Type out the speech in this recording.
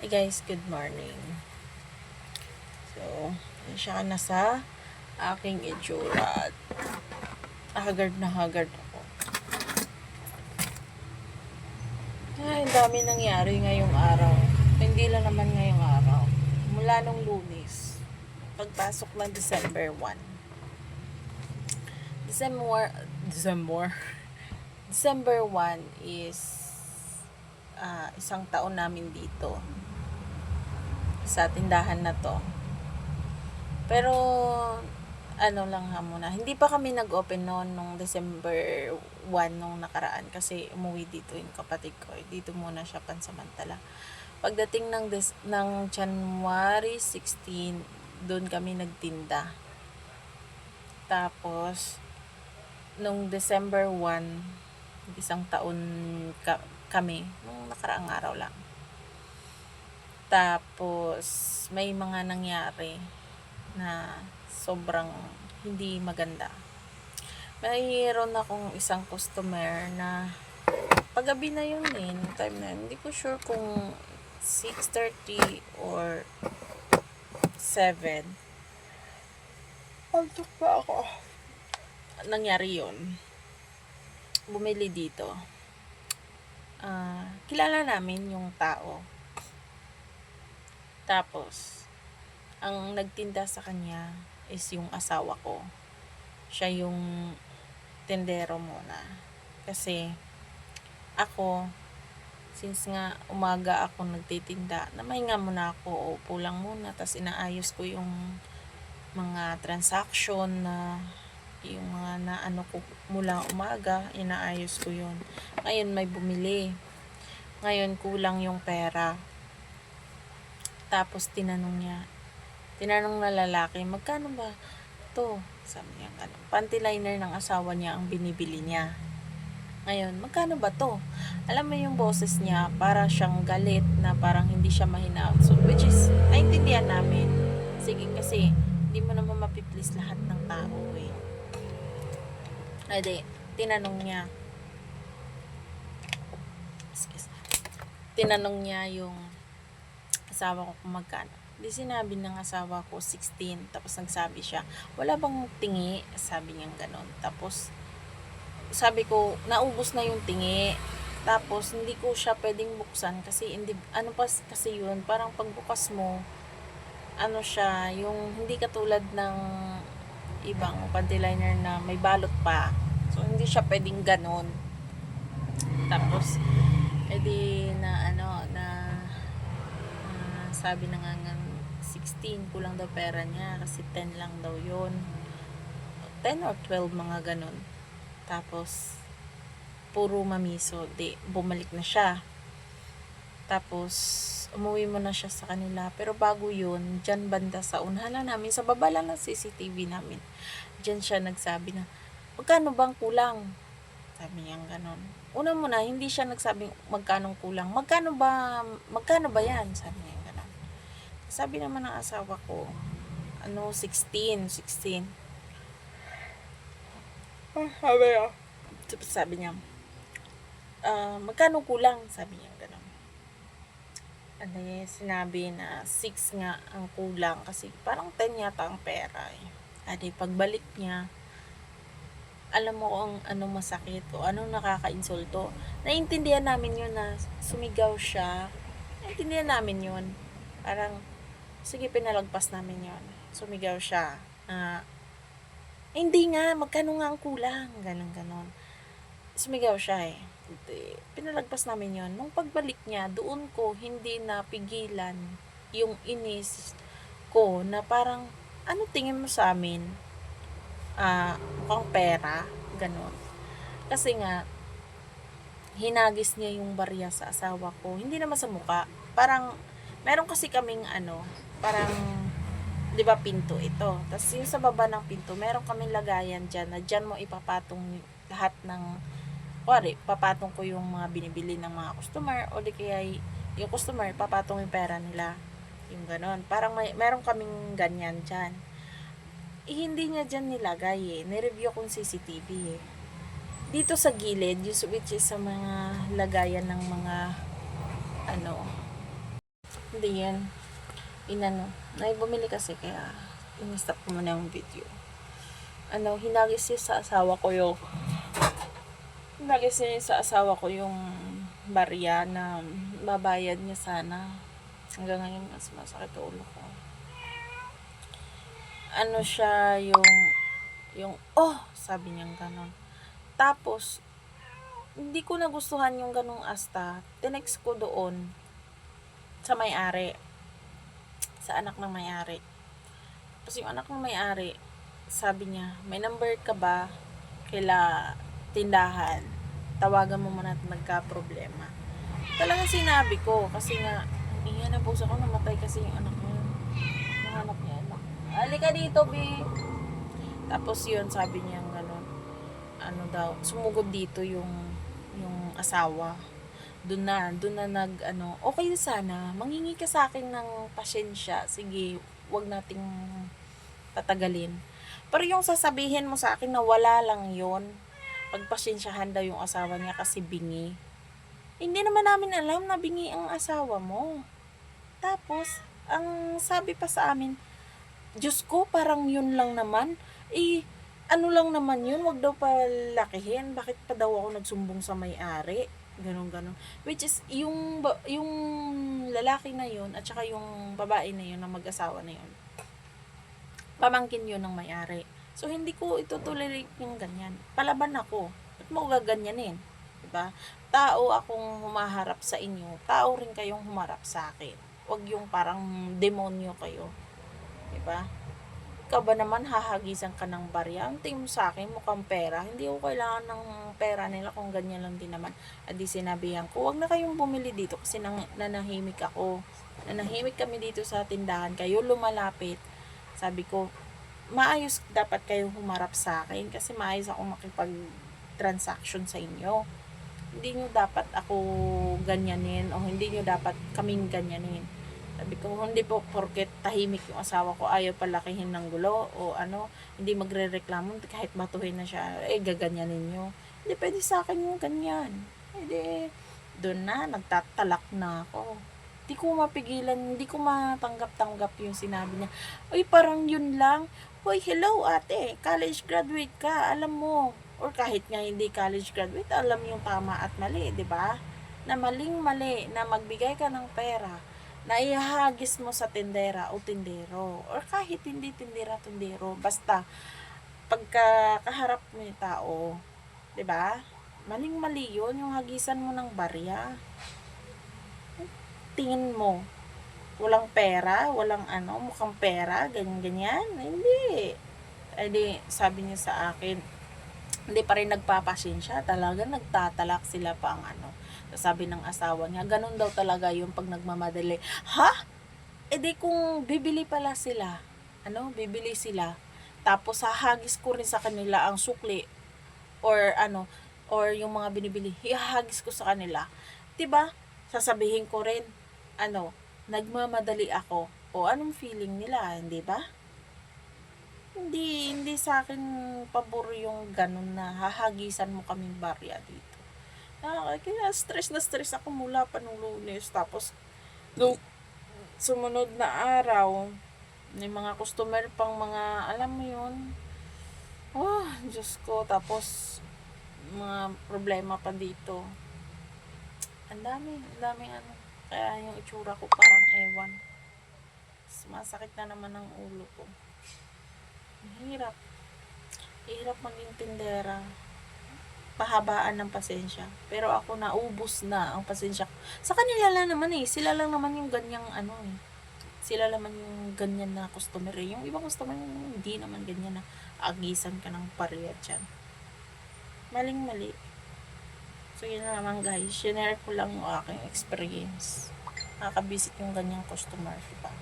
Hey guys, good morning. So, siya na sa aking itsura. Haggard na haggard ako. Ay, ang dami nangyari ngayong araw. Hindi lang naman ngayong araw. Mula nung Lunes, pagpasok ng December 1. December 1 is isang taon namin dito sa tindahan na to. Pero ano lang ha muna, hindi pa kami nag-open noon nung December 1 nung nakaraan kasi umuwi dito yung kapatid ko. Dito muna siya pansamantala. Pagdating ng January 16, doon kami nagtinda. Tapos nung December 1, isang taon kami nung nakaraang araw lang. Tapos may mga nangyari na sobrang hindi maganda. Mayroon akong isang customer na paggabi na yun nung time na yun. Hindi ko sure kung 6:30 or 7. Antok pa ako. Nangyari yun. Bumili dito. Kilala namin yung tao. Tapos ang nagtinda sa kanya is yung asawa ko. Siya yung tendero muna. Kasi ako, since nga umaga ako nagtitinda, namahinga muna ako, upo lang muna, tapos inaayos ko yung mga transaction na yung mga naano ko mula umaga, inaayos ko yun. Ngayon may bumili. Ngayon kulang yung pera. Tapos tinanong na lalaki, magkano ba to? Sabi niya gano'n. Panty liner ng asawa niya ang binibili niya. Ngayon, magkano ba to? Alam mo yung boses niya, para siyang galit na parang hindi siya mahina. So, which is, naintindihan namin. Sige, kasi hindi mo naman mapiplease lahat ng tao eh. Ade, tinanong niya yung asawa ko kung magkano. Di sinabi ng asawa ko 16. Tapos nagsabi siya, wala bang tingi? Sabi niya gano'n. Tapos sabi ko, naubos na yung tingi. Tapos hindi ko siya pwedeng buksan kasi ano pa kasi yun, parang pagbukas mo ano siya, yung hindi katulad ng ibang panty liner na may balot pa. So hindi siya pwedeng gano'n. Tapos edi na sabi na nga 16, kulang daw pera niya kasi 10 lang daw yun, 10 or 12 mga ganun. Tapos puro mamiso, di bumalik na siya. Tapos umuwi mo na siya sa kanila, pero bago yun, dyan banda sa unahan namin, sa baba lang ng CCTV namin, dyan siya nagsabi na, magkano bang kulang? Sabi niya ganon. Una muna, hindi siya nagsabing magkano kulang, magkano ba yan? Sabi niya ganon. Sabi naman ng asawa ko, 16. Sabi niya, magkano kulang? Sabi niya ganon. Sinabi na 6 nga ang kulang kasi parang 10 yata ang pera eh. Pagbalik niya, alam mo kung anong masakit o anong nakaka-insulto. Naiintindihan namin yun na sumigaw siya. Naiintindihan namin yun. Parang, sige, pinalagpas namin yun. Sumigaw siya. Hindi nga, magkano nga ang kulang? Ganon. Sumigaw siya eh. Pinalagpas namin yun. Nung pagbalik niya, doon ko hindi napigilan yung inis ko na parang, ano tingin mo sa amin? Mukhang pera, ganon. Kasi nga, hinagis niya yung barya sa asawa ko. Hindi naman sa muka. Parang, meron kasi kaming parang, di ba pinto ito. Tapos yung sa baba ng pinto, meron kaming lagayan dyan na dyan mo ipapatong lahat ng, papatong ko yung mga binibili ng mga customer o di kaya yung customer, papatong yung pera nila. Yung ganon. Parang meron kaming ganyan dyan. Hindi niya dyan nilagay eh. Nireview kong CCTV eh. Dito sa gilid, which is sa mga lagayan ng mga Hindi yan. Bumili kasi kaya in-stop ko muna yung video. Hinagis niya sa asawa ko yung barya na babayad niya sana. Hanggang ngayon mas masakit ulo ko. Siya sabi niya ganon. Tapos, hindi ko nagustuhan yung ganong asta. Tinext ko doon sa may-ari. Sa anak ng may-ari. Tapos yung anak ng may-ari, sabi niya, may number ka ba kaila tindahan? Tawagan mo muna at nagka-problema. Talagang sinabi ko, kasi nga, iyan na po ako, namatay kasi yung anak niya. Nahanap niya anak. Halika dito, B. Tapos yun, sabi niya gano'n. Sumugod dito yung asawa. Doon na okay sana, manghingi ka sa akin ng pasensya. Sige, wag nating tatagalin. Pero yung sasabihin mo sa akin na wala lang yun, pagpasensyahan daw yung asawa niya kasi bingi. Hindi naman namin alam na bingi ang asawa mo. Tapos, ang sabi pa sa amin, Diyos ko, parang yun lang naman. Lang naman yun, wag daw palakihin. Bakit pa daw ako nagsumbong sa may-ari? Ganon. Which is, yung lalaki na yun, at saka yung babae na yun, na mag-asawa na yun, pamangkin yun ng may-ari. So, hindi ko itutolerate yung ganyan. Palaban ako. Ba't mo gaganyanin? Diba? Tao akong humaharap sa inyo. Tao rin kayong humarap sa akin. Wag yung parang demonyo kayo. Diba? Ikaw ba naman hahagisan ka ng barya? Ang tingin mo sa akin, mukhang pera. Hindi ko kailangan ng pera nila kung ganyan lang din naman. At di sinabihan ko, wag na kayong bumili dito kasi nanahimik ako. Nanahimik kami dito sa tindahan. Kayo lumalapit. Sabi ko, maayos dapat kayong humarap sa akin kasi maayos ako makipag-transaction sa inyo. Hindi nyo dapat ako ganyanin o hindi nyo dapat kaming ganyanin. Sabi ko, hindi po porket tahimik yung asawa ko, ayaw palakihin ng gulo o hindi magre-reklamo kahit batuhin na siya, gaganyanin nyo. Hindi pwede sa akin yung ganyan. Hindi, doon na, nagtatalak na ako. Hindi ko mapigilan, hindi ko matanggap-tanggap yung sinabi niya. Uy, parang yun lang. Uy, hello ate, college graduate ka, alam mo. Or kahit nga hindi college graduate, alam yung tama at mali, di ba? Na maling-mali, na magbigay ka ng pera, na ihahagis mo sa tindera o tindero, or kahit hindi tindera-tindero, basta pagka kaharap mo yung tao, 'di ba? Maling-mali 'yun, yung hagisan mo ng barya. Tingin mo walang pera, walang mukhang pera, ganyan, hindi. Sabi niya sa akin, hindi pa rin nagpapasensya, talaga nagtatalak sila pa ang Sabi ng asawa niya, ganun daw talaga yung pag nagmamadali. Ha? Kung bibili pala sila, bibili sila, tapos hahagis ko rin sa kanila ang sukli, or or yung mga binibili, hihagis ko sa kanila. 'Di ba? Sasabihin ko rin, nagmamadali ako. O anong feeling nila, hindi ba? Hindi sa akin pabor yung ganun na hahagisan mo kaming barya dito. Kaya stress ako mula pa nung Lunes. Tapos, nung sumunod na araw, may mga customer pang mga, alam mo yun, Diyos ko. Tapos, mga problema pa dito. Ang dami Kaya yung itsura ko parang ewan. Masakit na naman ang ulo ko. Hirap maging tindera. Pahabaan ng pasensya. Pero ako naubos na ang pasensya ko. Sa kanila lang naman sila lang naman yung ganyang sila naman yung ganyan na customer Yung ibang customer hindi naman ganyan na agisan ka ng pariya dyan. Maling-mali. So yun na naman guys, share ko lang yung aking experience. Nakakabisit yung ganyang customer, diba?